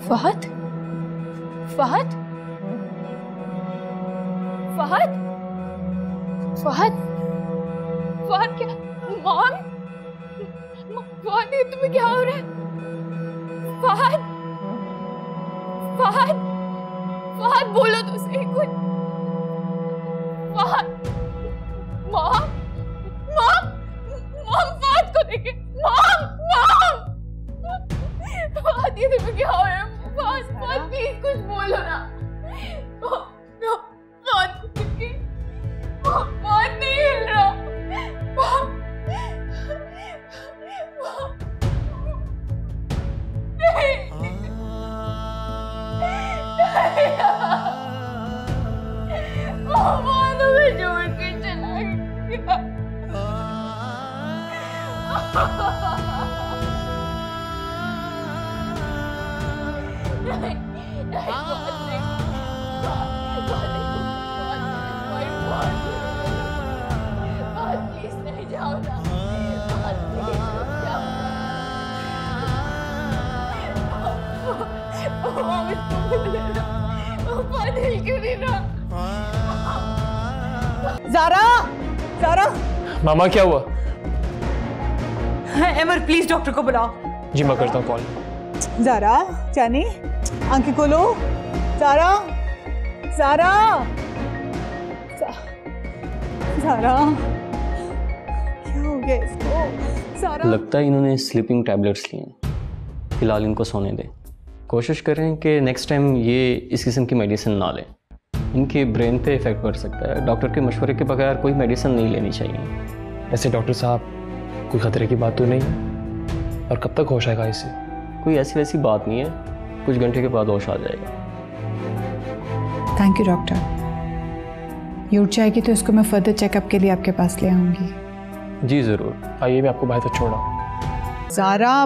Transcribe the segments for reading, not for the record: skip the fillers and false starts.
फहद, फहद, फहद, फहद, फहद क्या? मॉम, फहद ये तुम्हें क्या हो रहा है? फहद, फहद, फहद बोलो तो सही कुछ। Fahad, mom, mom, mom Fahad को देखे। मॉम, मॉम, फहद ये तुम्हें क्या हो रहा है? फहद, फहद प्लीज कुछ बोलो ना। फहद को देखे, फहद नहीं हिल रहा। छोड़ के चला गया। ज़ारा, ज़ारा। मामा क्या हुआ? एमर प्लीज डॉक्टर को बुलाओ। जी मैं करता हूँ कॉल। ज़ारा, जानी, आंखें खोलो। ज़ारा, ज़ारा, ज़ारा, क्या हो गया इसको? ज़ारा, लगता है इन्होंने स्लीपिंग टैबलेट्स लिए हैं। फिलहाल इनको सोने दें। कोशिश करें कि नेक्स्ट टाइम ये इस किस्म की मेडिसिन ना लें। इनके ब्रेन पे इफेक्ट पड़ सकता है। डॉक्टर के मशवरे के बगैर कोई मेडिसिन नहीं लेनी चाहिए। ऐसे डॉक्टर साहब, कोई खतरे की बात तो नहीं है? और कब तक होश आएगा इससे? कोई ऐसी वैसी बात नहीं है, कुछ घंटे के बाद होश आ जाएगा। Thank you doctor. ये उठ जाएगी तो इसको मैं फर्दर चेकअप के लिए आपके पास ले आऊँगी। जी ज़रूर। आइए मैं आपको बाहर तक छोड़ा। ज़ारा,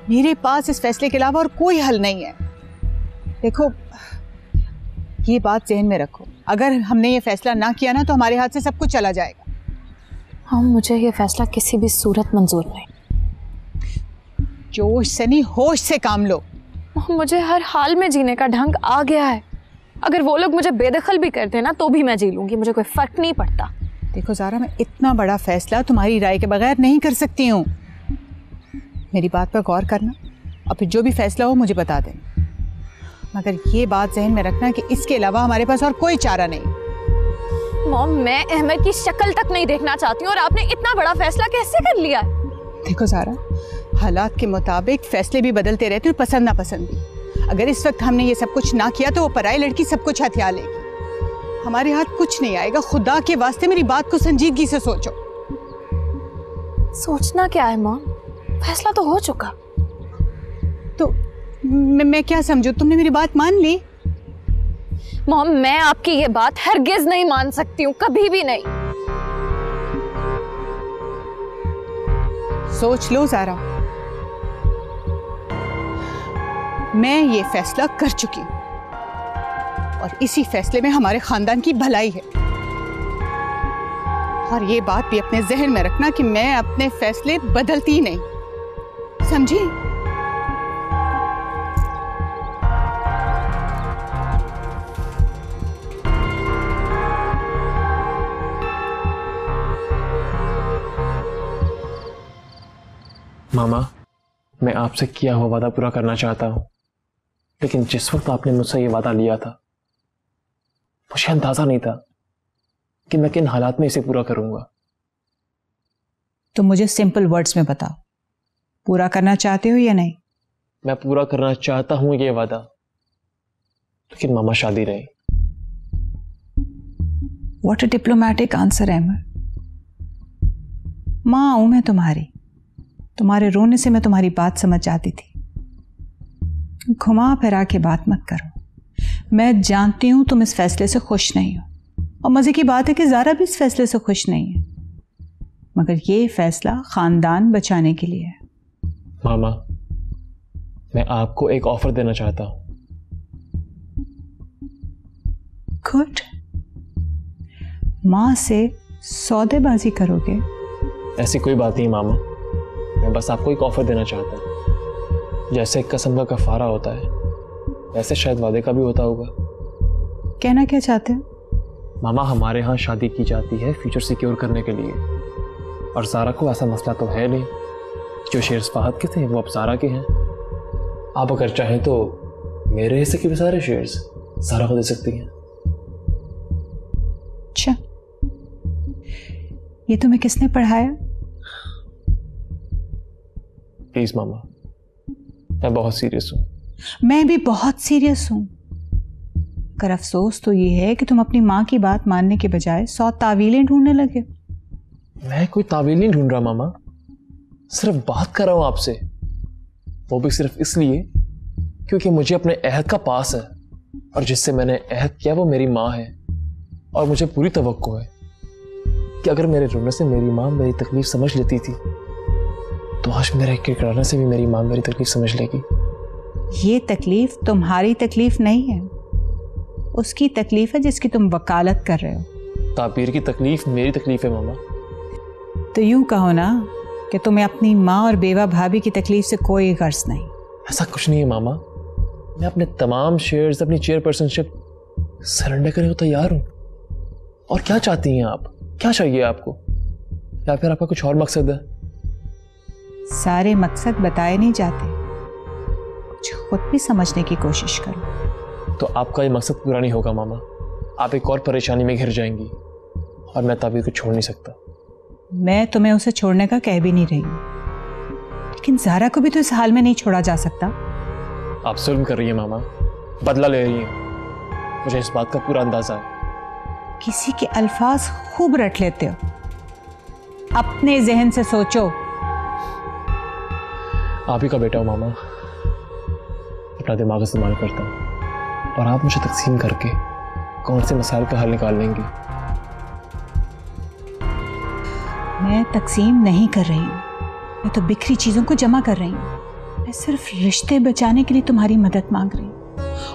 मेरे पास इस फैसले के अलावा और कोई हल नहीं है। देखो, ये बात जहन में रखो, अगर हमने ये फैसला ना किया ना तो हमारे हाथ से सब कुछ चला जाएगा। हाँ, मुझे ये फैसला किसी भी सूरत मंजूर नहीं। जोश से नहीं, होश से काम लो। मुझे हर हाल में जीने का ढंग आ गया है। अगर वो लोग मुझे बेदखल भी करते ना तो भी मैं जी लूंगी, मुझे कोई फर्क नहीं पड़ता। देखो ज़ारा, मैं इतना बड़ा फैसला तुम्हारी राय के बगैर नहीं कर सकती हूँ। मेरी बात पर गौर करना और फिर जो भी फैसला हो मुझे बता दें। मगर ये बात जहन में रखना कि इसके अलावा हमारे पास और कोई चारा नहीं। मॉम, मैं अहमद की शक्ल तक नहीं देखना चाहती हूँ और आपने इतना बड़ा फैसला कैसे कर लिया? देखो ज़ारा, हालात के मुताबिक फैसले भी बदलते रहते हैं, पसंद ना पसंद भी। अगर इस वक्त हमने ये सब कुछ ना किया तो वो पराई लड़की सब कुछ हथिया लेगी। हमारे हाथ कुछ नहीं आएगा। खुदा के वास्ते मेरी बात को संजीदगी से सोचो। सोचना क्या है मॉम, फैसला तो हो चुका। तो मैं क्या समझूं? तुमने मेरी बात मान ली? मॉम, मैं आपकी ये बात हरगिज नहीं मान सकती हूँ, कभी भी नहीं। सोच लो ज़ारा, मैं ये फैसला कर चुकी हूँ और इसी फैसले में हमारे खानदान की भलाई है। और ये बात भी अपने जहन में रखना कि मैं अपने फैसले बदलती नहीं, समझी? मामा, मैं आपसे किया हुआ वादा पूरा करना चाहता हूँ, लेकिन जिस वक्त आपने मुझसे ये वादा लिया था मुझे अंदाजा नहीं था कि मैं किन हालात में इसे पूरा करूंगा। तो मुझे सिंपल वर्ड्स में बताओ, पूरा करना चाहते हो या नहीं? मैं पूरा करना चाहता हूँ ये वादा, लेकिन मामा शादी नहीं। What a diplomatic answer Ahmed. माँ हूं मैं तुम्हारी, तुम्हारे रोने से मैं तुम्हारी बात समझ जाती थी। घुमा फिरा के बात मत करो। मैं जानती हूं तुम इस फैसले से खुश नहीं हो, और मजे की बात है कि ज़ारा भी इस फैसले से खुश नहीं है, मगर ये फैसला खानदान बचाने के लिए है। मामा, मैं आपको एक ऑफर देना चाहता हूं। गुड। माँ से सौदेबाजी करोगे? ऐसी कोई बात नहीं मामा, मैं बस आपको एक ऑफर देना चाहता हूं। जैसे एक कसम का कफारा होता है, वैसे शायद वादे का भी होता होगा। कहना क्या चाहते हो? मामा, हमारे यहाँ शादी की जाती है फ्यूचर सिक्योर करने के लिए, और ज़ारा को ऐसा मसला तो है नहीं। जो शेयर्स फहद के थे वो अब ज़ारा के हैं। आप अगर चाहें तो मेरे हिस्से के भी सारे शेयर्स ज़ारा को दे सकती हैं। अच्छा, ये तुम्हें किसने पढ़ाया? प्लीज़ मामा, मैं बहुत सीरियस हूँ। मैं भी बहुत सीरियस हूँ। कर अफसोस तो ये है कि तुम अपनी माँ की बात मानने के बजाय 100 तावीलें ढूंढने लगे। मैं कोई तावील नहीं ढूंढ रहा मामा, सिर्फ बात कर रहा हूँ आपसे, वो भी सिर्फ इसलिए क्योंकि मुझे अपने अहद का पास है, और जिससे मैंने अहद किया वो मेरी माँ है। और मुझे पूरी तवक्को है कि अगर मेरे रोने से मेरी माँ मेरी तकलीफ समझ लेती थी, तो आज मेरे किरकिराने से भी मेरी माँ मेरी तकलीफ समझ लेगी। ये तकलीफ तुम्हारी तकलीफ नहीं है, उसकी तकलीफ है जिसकी तुम वकालत कर रहे हो। ताबीर की तकलीफ मेरी तकलीफ है मामा। तो यूं कहो ना कि तुम्हें अपनी माँ और बेवा भाभी की तकलीफ से कोई गर्ज नहीं। ऐसा कुछ नहीं है मामा, मैं अपने तमाम शेयर्स, अपनी चेयरपर्सनशिप सरेंडर करने को तैयार हूँ। और क्या चाहती हैं आप? क्या चाहिए आपको? या फिर आपका कुछ और मकसद है? सारे मकसद बताए नहीं जाते, कुछ खुद भी समझने की कोशिश करो। तो आपका ये मकसद पूरा नहीं होगा मामा, आप एक और परेशानी में घिर जाएंगी, और मैं ताबीर को छोड़ नहीं सकता। मैं तुम्हें उसे छोड़ने का कह भी नहीं रही हूँ, लेकिन ज़ारा को भी तो इस हाल में नहीं छोड़ा जा सकता। आप जुल्म कर रही हैं मामा, बदला ले रही हैं, मुझे इस बात का पूरा अंदाजा है। किसी के अल्फाज खूब रट लेते हो, अपने जहन से सोचो। आप ही का बेटा हो मामा, अपना दिमाग इस्तेमाल करता हूँ, और आप मुझे तकसीम करके कौन से मसाइल का हल निकाल लेंगी? मैं तकसीम नहीं कर रही हूँ, मैं तो बिखरी चीज़ों को जमा कर रही हूँ। मैं सिर्फ रिश्ते बचाने के लिए तुम्हारी मदद मांग रही हूँ,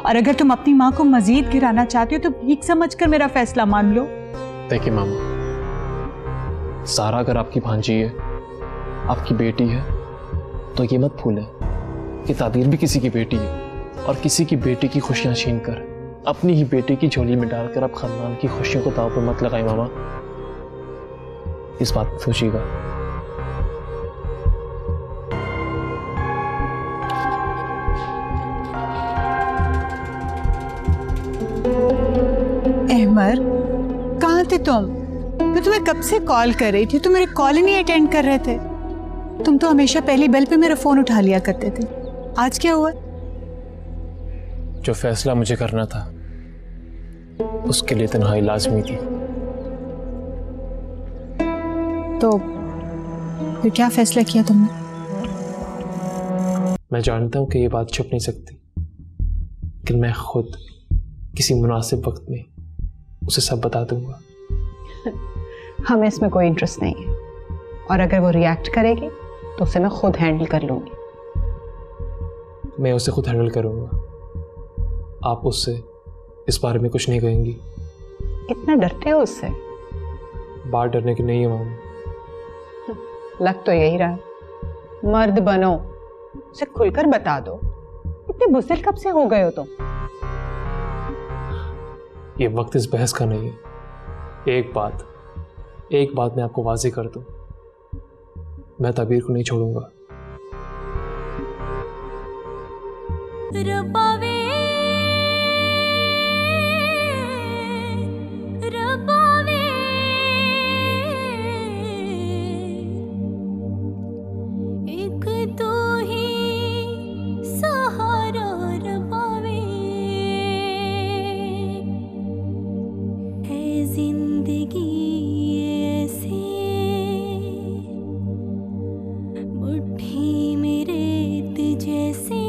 और अगर तुम अपनी माँ को मजीद गिराना चाहती हो तो भीख समझकर मेरा फैसला मान लो। देखिए मामा, सारा अगर आपकी भांजी है, आपकी बेटी है, तो ये मत भूलें कि ताबीर भी किसी की बेटी है, और किसी की बेटी की खुशियां छीन कर अपनी ही बेटी की झोली में डालकर आप खानदान की खुशियों को दांव पर मत लगाएं मामा, इस बात पर सोचिएगा। अहमर, कहाँ थे तुम? मैं तुम्हें कब से कॉल कर रही थी, तुम मेरे कॉल ही नहीं अटेंड कर रहे थे। तुम तो हमेशा पहली बेल पे मेरा फोन उठा लिया करते थे, आज क्या हुआ? जो फैसला मुझे करना था उसके लिए तन्हाई लाजमी थी। तो फिर क्या फैसला किया तुमने? मैं जानता हूं कि ये बात छुप नहीं सकती, लेकिन मैं खुद किसी मुनासिब वक्त में उसे सब बता दूंगा। हमें इसमें कोई इंटरेस्ट नहीं है, और अगर वो रिएक्ट करेगी तो उसे मैं खुद हैंडल कर लूंगी। मैं उसे खुद हैंडल करूंगा, आप उससे इस बारे में कुछ नहीं कहेंगी? इतना डरते हो उससे? बात डरने की नहीं है मामा। लग तो यही रहा है। मर्द बनो, उसे खुलकर बता दो। इतने बुज़दिल कब से हो गए हो तुम? ये वक्त इस बहस का नहीं है। एक बात मैं आपको वाज़ेह कर दूं, मैं ताबीर को नहीं छोड़ूंगा। रबावे रबावे एक तो ही सहारा रबावे है जिंदगी ऐसे मुट्ठी में रेत जैसे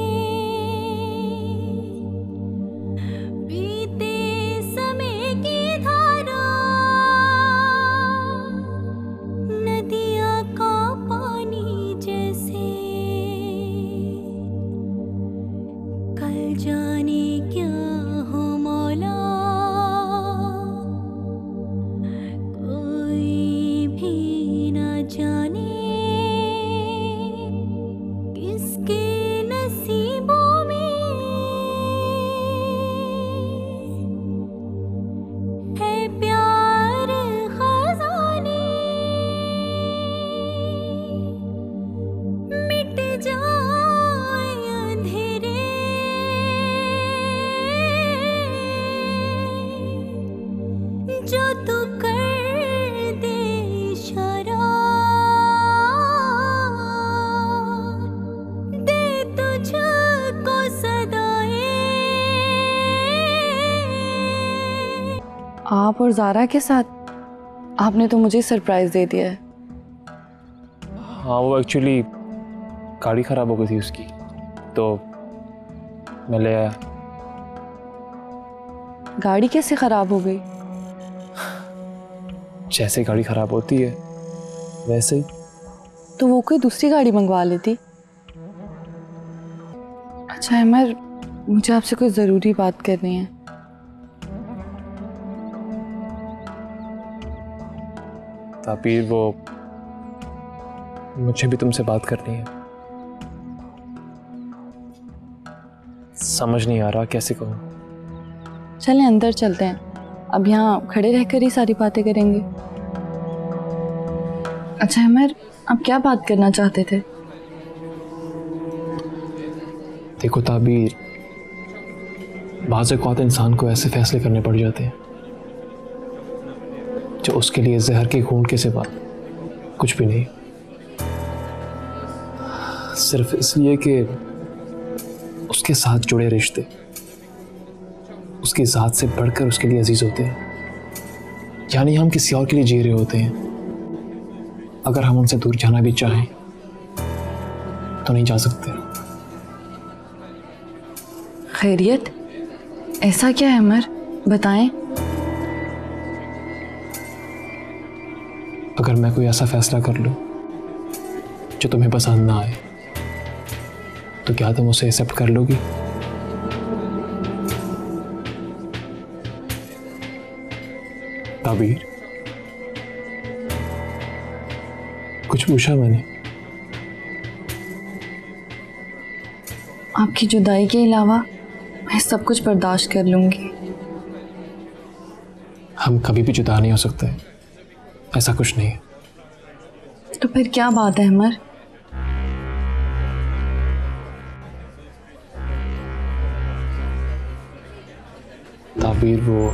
आप और ज़ारा के साथ? आपने तो मुझे सरप्राइज दे दिया है। हाँ, वो एक्चुअली गाड़ी ख़राब हो गई थी उसकी, तो मैं ले आया। गाड़ी कैसे ख़राब हो गई? जैसे गाड़ी ख़राब होती है वैसे ही। तो वो कोई दूसरी गाड़ी मंगवा लेती। अच्छा अमर, मुझे आपसे कोई ज़रूरी बात करनी है। ताबीर, वो मुझे भी तुमसे बात करनी है। समझ नहीं आ रहा कैसे कहूँ। चलें अंदर चलते हैं, अब यहाँ खड़े रहकर ही सारी बातें करेंगे। अच्छा अमर, आप क्या बात करना चाहते थे? देखो ताबीर, बाज़ औक़ात इंसान को ऐसे फैसले करने पड़ जाते हैं जो उसके लिए जहर के घूंट के सिवा कुछ भी नहीं, सिर्फ इसलिए कि उसके साथ जुड़े रिश्ते उसकी ज़ात से बढ़कर उसके लिए अजीज होते हैं। यानी हम किसी और के लिए जी रहे होते हैं। अगर हम उनसे दूर जाना भी चाहें तो नहीं जा सकते। खैरियत, ऐसा क्या है अमर, बताएं। अगर मैं कोई ऐसा फैसला कर लूं जो तुम्हें पसंद ना आए तो क्या तुम उसे एक्सेप्ट कर लोगी? ताबीर, कुछ पूछा मैंने? आपकी जुदाई के अलावा मैं सब कुछ बर्दाश्त कर लूंगी। हम कभी भी जुदा नहीं हो सकते, ऐसा कुछ नहीं है। तो फिर क्या बात है अमर? ताबीर, वो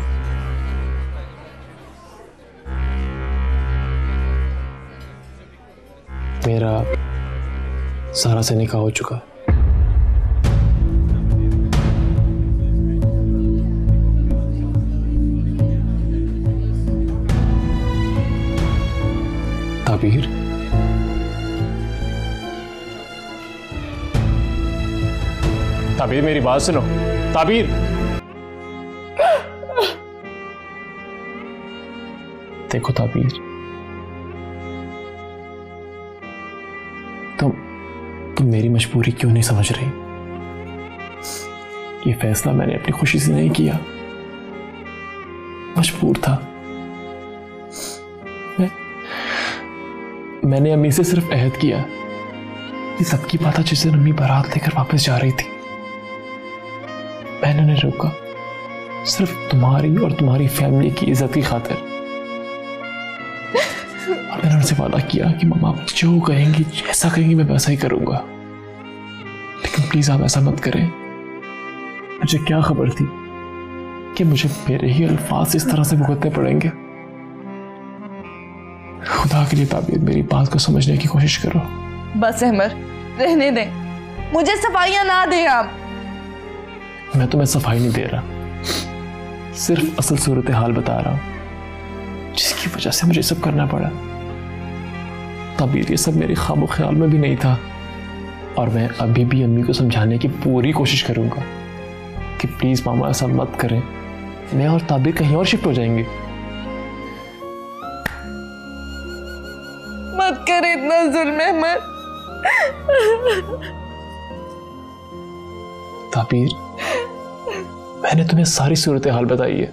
मेरा सारा से निकाह हो चुका। ताबीर, ताबीर मेरी बात सुनो। ताबीर, देखो ताबीर, तुम मेरी मजबूरी क्यों नहीं समझ रही? ये फैसला मैंने अपनी खुशी से नहीं किया, मजबूर था। मैंने अम्मी से सिर्फ अहद किया कि सबकी बात जिस दिन अम्मी बारात लेकर वापस जा रही थी मैंने उन्हें रोका, सिर्फ तुम्हारी और तुम्हारी फैमिली की इज्जत की खातिर। और मैंने उनसे वादा किया कि मम्मा जो कहेंगी, जैसा कहेंगी मैं वैसा ही करूंगा। लेकिन प्लीज आप ऐसा मत करें। मुझे क्या खबर थी कि मुझे मेरे ही अल्फाज इस तरह से भुगतने पड़ेंगे। खुदा के लिए ताबीर, मेरी बात को समझने की कोशिश करो। बस अमर, रहने दें, मुझे सफाइयां ना दें आप। मैं तुम्हें सफाई नहीं दे रहा, सिर्फ असल सूरत हाल बता रहा हूं जिसकी वजह से मुझे सब करना पड़ा। ताबीर, ये सब मेरे ख्वाब ख्याल में भी नहीं था और मैं अभी भी अम्मी को समझाने की पूरी कोशिश करूंगा कि प्लीज मामा ऐसा मत करें। मैं और ताबीर कहीं और शिफ्ट हो जाएंगे। मत कर इतना जुल्म अमर। ताबीर, मैंने तुम्हें सारी सूरत हाल बताई है।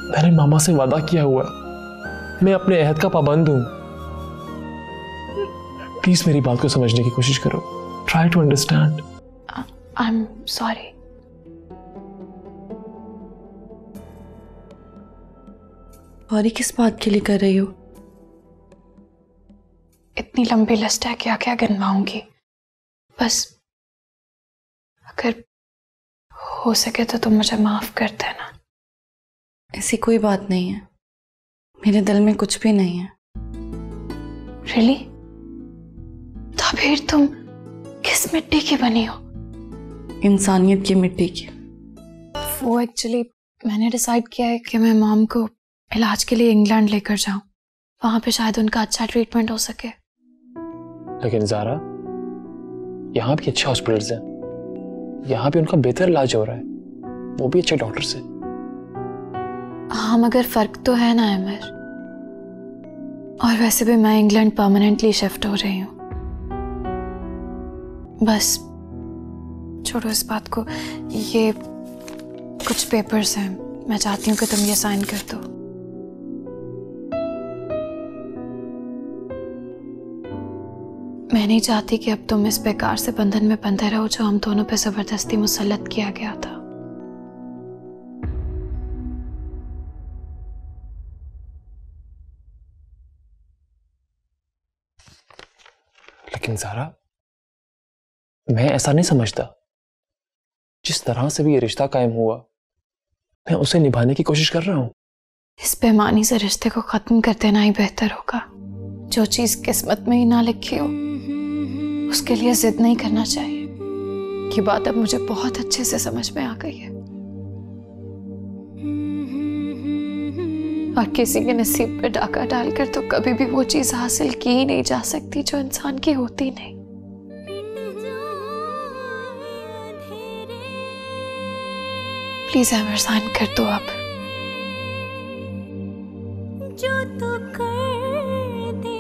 मैंने मामा से वादा किया हुआ है, मैं अपने अहद का पाबंद हूं। प्लीज मेरी बात को समझने की कोशिश करो। Try to understand. I am sorry. Sorry किस बात के लिए कर रही हो? इतनी लंबी लिस्ट है, क्या क्या गिनवाऊंगी। बस अगर हो सके तो तुम मुझे माफ कर देना। ऐसी कोई बात नहीं है, मेरे दिल में कुछ भी नहीं है। रियली? ताबीर, तुम किस मिट्टी की बनी हो? इंसानियत की मिट्टी की। वो एक्चुअली मैंने डिसाइड किया है कि मैं मॉम को इलाज के लिए इंग्लैंड लेकर जाऊं। वहां पे शायद उनका अच्छा ट्रीटमेंट हो सके। लेकिन ज़ारा, यहाँ भी अच्छे हॉस्पिटल्स हैं, यहाँ भी उनका बेहतर इलाज हो रहा है, वो भी अच्छे डॉक्टर से। हाँ, मगर फर्क तो है ना अमर। और वैसे भी मैं इंग्लैंड परमानेंटली शिफ्ट हो रही हूँ। बस छोड़ो इस बात को। ये कुछ पेपर्स हैं, मैं चाहती हूँ कि तुम ये साइन कर दो। मैं नहीं चाहती कि अब तुम इस बेकार से बंधन में बंधे रहो जो हम दोनों पे जबरदस्ती मुसल्लत किया गया था। लेकिन ज़ारा, मैं ऐसा नहीं समझता। जिस तरह से भी ये रिश्ता कायम हुआ, मैं उसे निभाने की कोशिश कर रहा हूं। इस बेईमानी से रिश्ते को खत्म कर देना ही बेहतर होगा। जो चीज किस्मत में ही ना लिखी हो उसके लिए जिद नहीं करना चाहिए। ये बात अब मुझे बहुत अच्छे से समझ में आ गई है। और किसी के नसीब पे डाका डालकर तो कभी भी वो चीज हासिल की ही नहीं जा सकती जो इंसान की होती नहीं। प्लीज अमर साइन कर दो अब। जो तो कर दे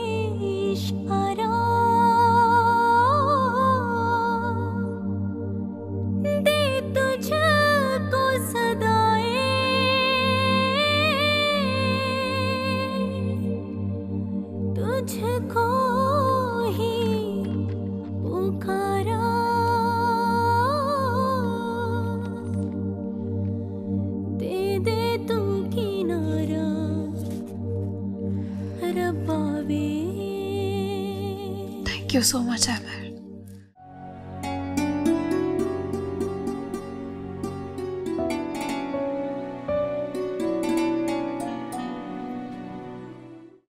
इशारा, दे तुझको सदाएं, तुझको ही पुकारा, दे दे तू किनारा रब्बा वे। Thank you so much Amar.